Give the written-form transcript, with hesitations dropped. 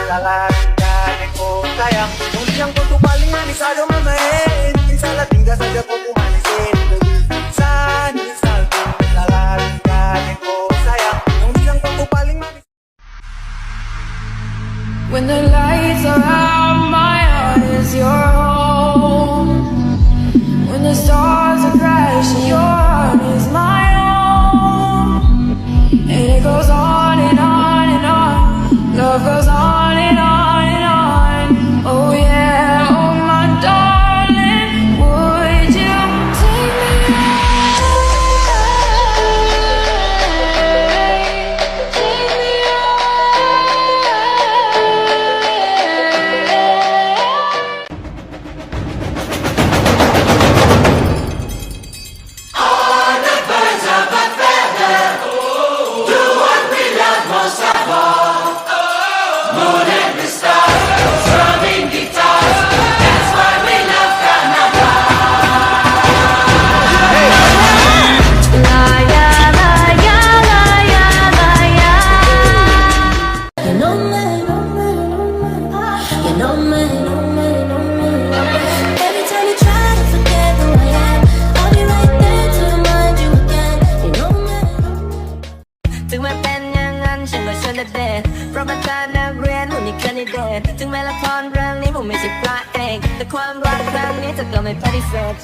Lalaki ko sayang kung di ang kutupaling na nisado mamahin minsan lating ka sadya ko kumalisin minsan lalaki ko sayang kung di ang kutupaling na When the lights are out, my heart is your home. When the stars are crashing, your heart is my own. And it goes on and on and on. Love goes on and on and on. Oh yeah, oh my darling, would you take me away? Take meถึงแม้เป็นอย่างนั้นฉันก็ชวนเด็ดเพราะมันตานักเรียนผมมีแคนดิเดตถึงแม้ละครเรื่องนี้ผมไม่ใช่พระเอกแต่ความรักครั้งนี้เธอก็ไม่ปฏิเสธ